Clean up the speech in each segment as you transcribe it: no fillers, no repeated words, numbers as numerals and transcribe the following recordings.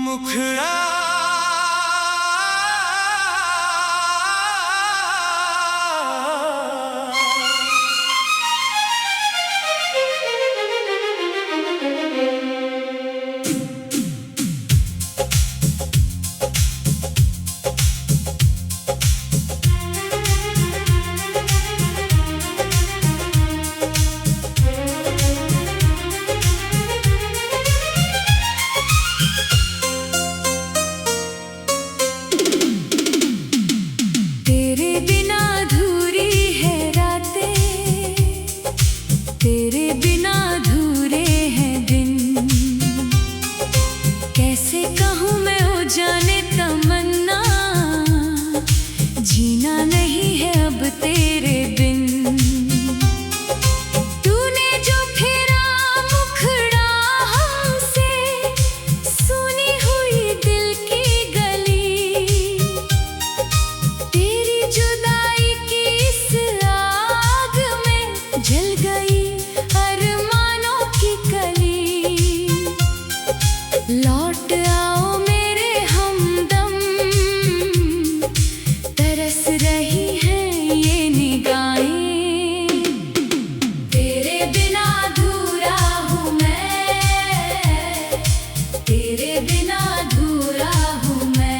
मुखड़ा लौट आओ मेरे हमदम, तरस रही हैं ये निगाहें। तेरे बिना अधूरा हूँ मैं, तेरे बिना अधूरा हूँ मैं।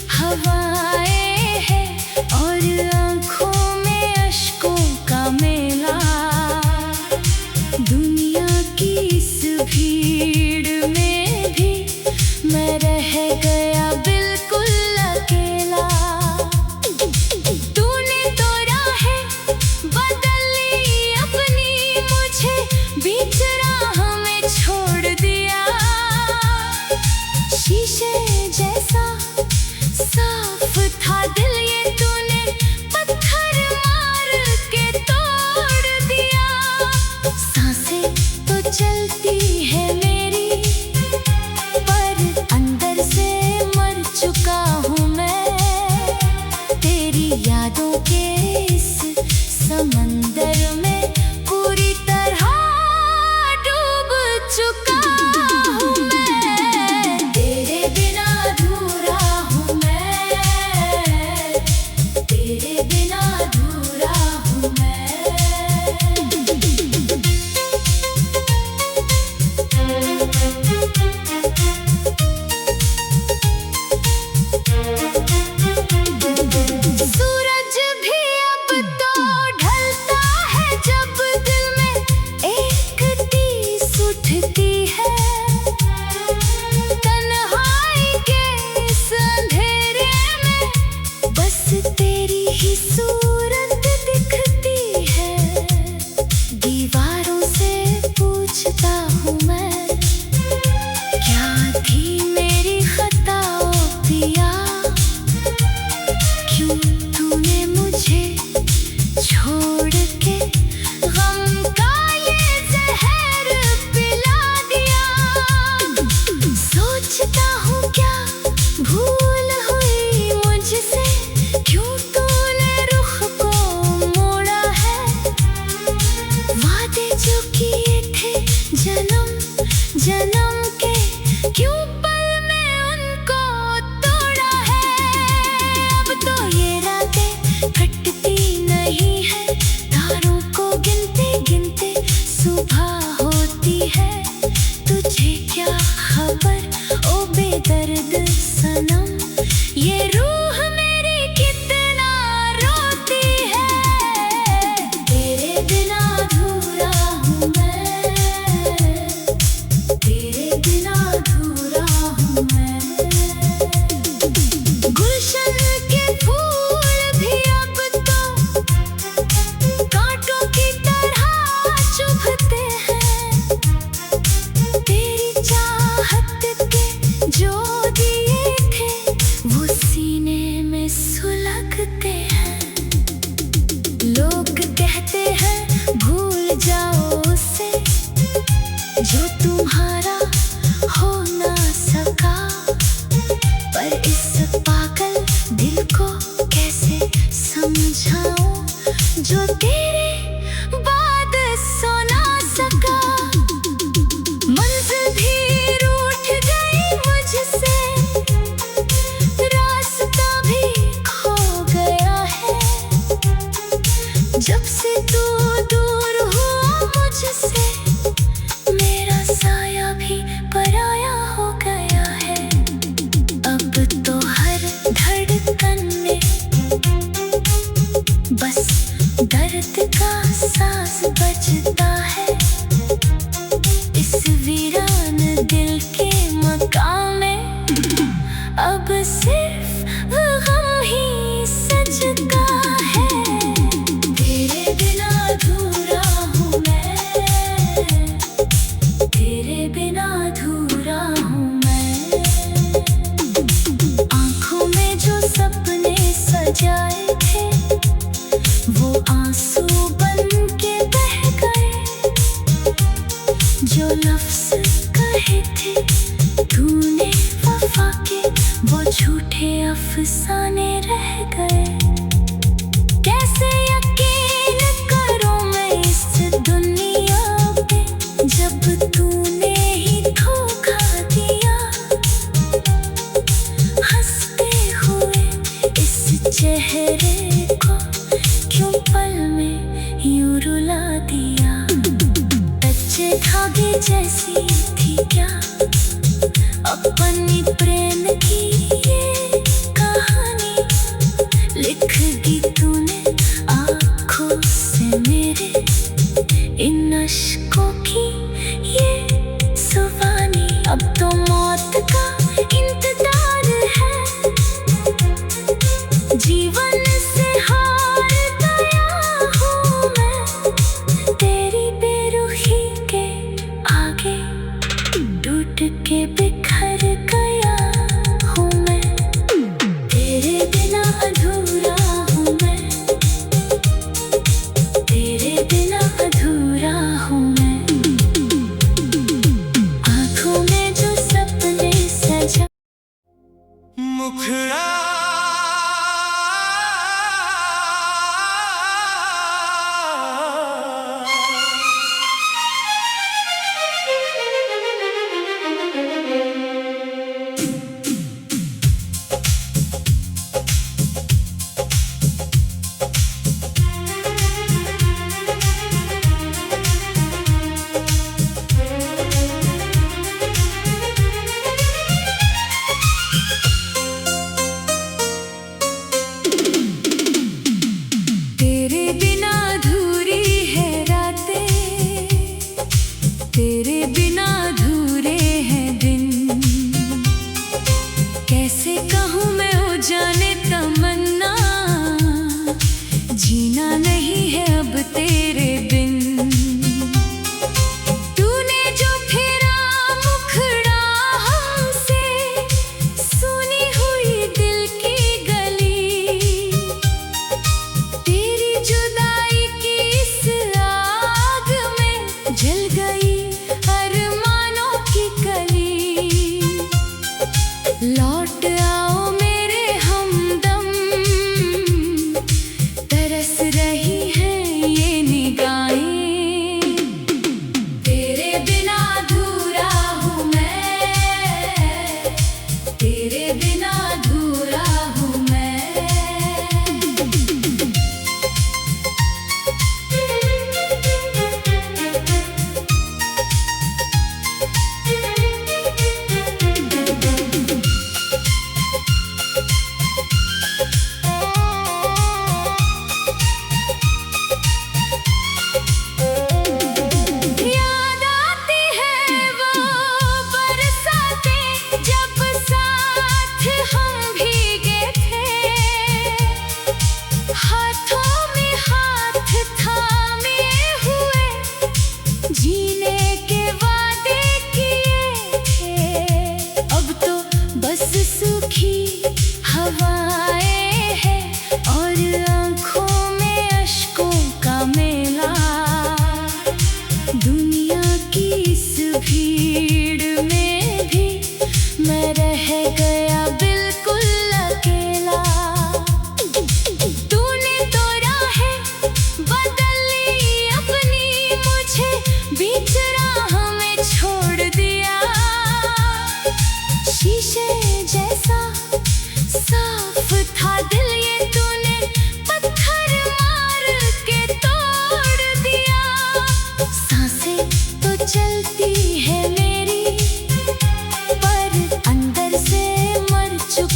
हवाएं हैं और आँखों में अश्कों का मेला। दुनिया की इस भीड़ में भी मैं रह गया बिल्कुल अकेला। तूने तो राहें बदल ली अपनी, मुझे बीच राह में छोड़ दिया। शीशे जैसा साफ था दिल, ये तूने पत्थर मार के तोड़ दिया। सांसें तो चलती है मेरी, पर अंदर से मर चुका हूँ मैं। तेरी यादों के इस समंदर में पूरी तरह डूब चुका हूँ मैं। तेरे बिना अधूरा हूँ मैं, तेरे बिना अधूरा हूँ मैं। सूरज भी अब तो ढलता है जब दिल में एक टीस उठती है। तन्हाई के इस अंधेरे में बस तेरी ही सूरत दिखती है। दीवारों से पूछता हूँ मैं, क्या थी मेरी खताओ पिया? क्यों तूने मुझे छोड़ के गम का ये जहर पिला दिया? सोचता हूँ क्या भूल हुई मुझसे, क्यों तूने रुख को मोड़ा है? वादे जो किए थे जन्म जन्म के, क्यों पल में उनको तोड़ा है? अब तो ये रातें कटती नहीं है, तारों को गिनते गिनते सुबह होती है। तुझे क्या खबर ओ बेदर्द सनम, ये रूह मेरी कितना रोती है। तेरे बिना अधूरा हूँ मैं, तेरे बिना अधूरा हूँ मैं। तो हर धड़कन में बस दर्द का सांस बजता है। इस वीरान दिल के मकान में अब सिर्फ गम ही सजता है। तेरे बिना अधूरा हूँ मैं, तेरे बिना अधूरा हूँ मैं। आँखों में जो सपने सजाए थे वो आंसू बन के बह गए। जो लफ्ज़ कहे थे तूने वफा के वो झूठे अफसाने रह गए। कैसे यकीन करूं मैं इस दुनिया पे जब तूने ही धोखा दिया। हंसते हुए इस चेहरे को क्यों पल में यूं रुला दिया। कच्चे धागे जैसी थी क्या अपनी प्रेम की ये कहानी। लिख दी तूने आँखों से मेरे इन अश्कों की ये जुबानी। अब तो मौत का इंतजार है, जीवन से हार गया हूँ मैं। तेरी बेरुखी के आगे टूट के बिखर गया हूँ मैं। तेरे बिना अधूरा हूँ मैं, तेरे बिना अधूरा हूँ मैं। आँखों में जो सपने सजा मुखड़ा तेरे बिना अधूरी है रातें, तेरे बिना अधूरे हैं दिन। कैसे कहूँ मैं हो जाने तमन्ना, जीना नहीं है अब तेरे बिन। तूने जो फेरा मुखड़ा हमसे सुनी हुई दिल की गली। तेरी जुदाई की इस आग में जल गई अरमानों की कली। लौट आओ मेरे हमदम, तरस रही हैं ये निगाहें। तेरे बिना अधूरा हूँ मैं, तेरे बिना अधूरा हूँ मैं। याद आती है वो बरसातें जब साथ हम भीगे थे। हाथों में हाथ थामे हुए जीने के वादे किए थे। अब तो बस सूखी हवाएं हैं और आँखों में अश्कों का मेला। दुनिया की इस भीड़ में भी मैं रह गया बिल्कुल अकेला। तूने तो राहें बदल ली अपनी, मुझे बीच राह में छोड़ दिया। शीशे जैसा साफ था दिल ये तूने पत्थर मार के तोड़ दिया। सांसें तो चलती है मेरी पर अंदर से मर चुकी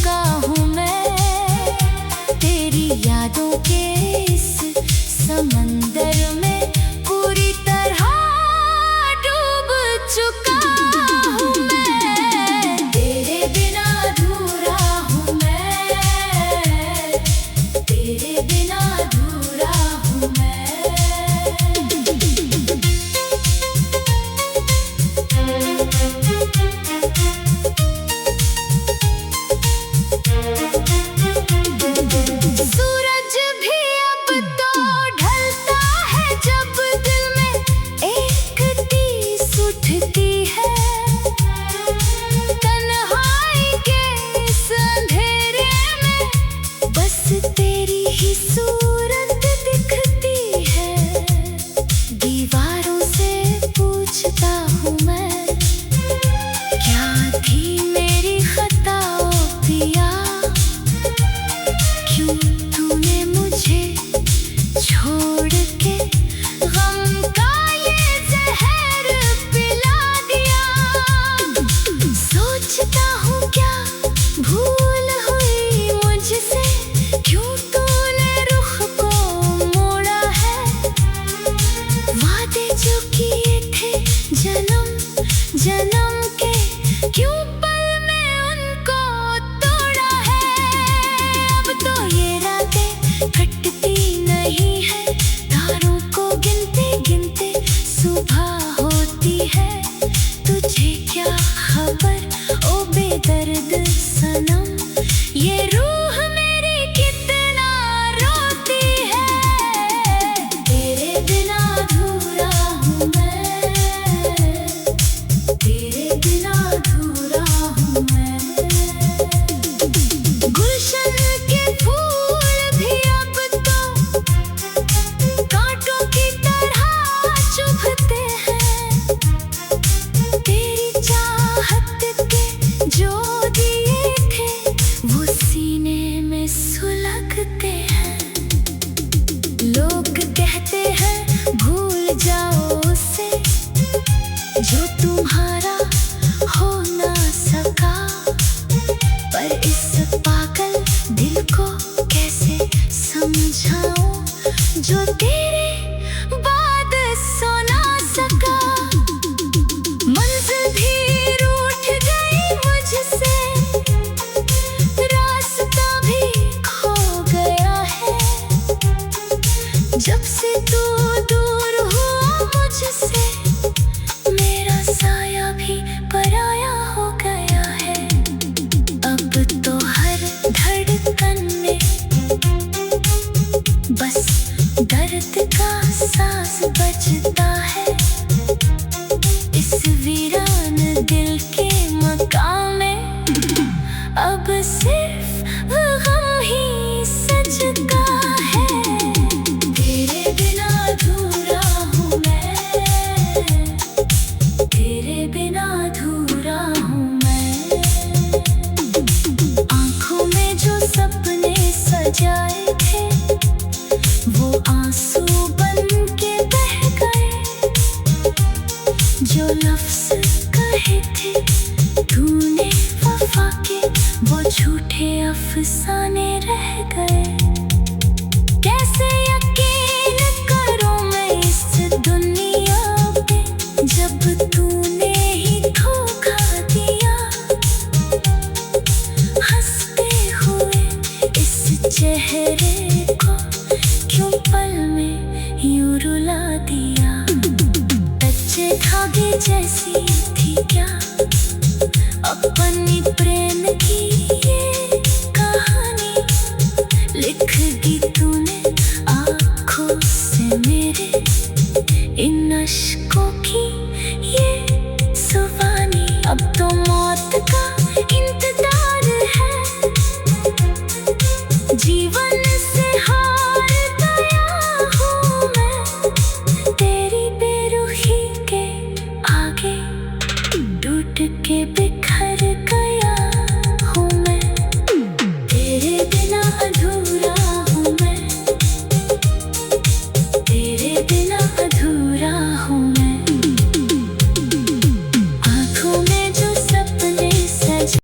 रही है, तारों को गिनते गिनते सुबह होती है। तुझे क्या खबर ओ बेदर्द सनम, ये रूह मेरी कितना रोती है। तेरे बिना अधूरा हूँ मैं, तेरे बिना अधूरा हूँ मैं। गुलशन के फूल भी अब तो कांटों की तरह चुभते हैं। तेरी चाहत के जो दिए थे वो सीने में सुलगते हैं। लोग कहते हैं भूल जाओ उसे जो तुम्हारा हो ना सका, पर इस पागल दिल को कैसे समझाऊं जो तेरे बाद सो ना सका। मंजिल भी रूठ गई मुझसे, रास्ता भी खो गया है। जब से तू दूर हुआ मुझसे, मेरा साया भी पराया हो गया है। अब तो हर धड़कन में बस दर्द का साज बजता है। इस वीरान दिल के मकाम में अब सिर्फ गम ही सजता है। तेरे बिना अधूरा हूँ मैं, तेरे बिना अधूरा हूँ मैं। आँखों में जो सपने सजाए थे वो आंसू बन के बह गए। जो लफ्ज़ कहे थे तूने वफा के, वो झूठे अफसाने रह गए। कैसे यकीन करूं मैं इस दुनिया पे, जब तूने ही धोखा दिया। हंसते हुए इस चेहरे को क्यों पल में यूं रुला दिया। कच्चे धागे जैसी थी क्या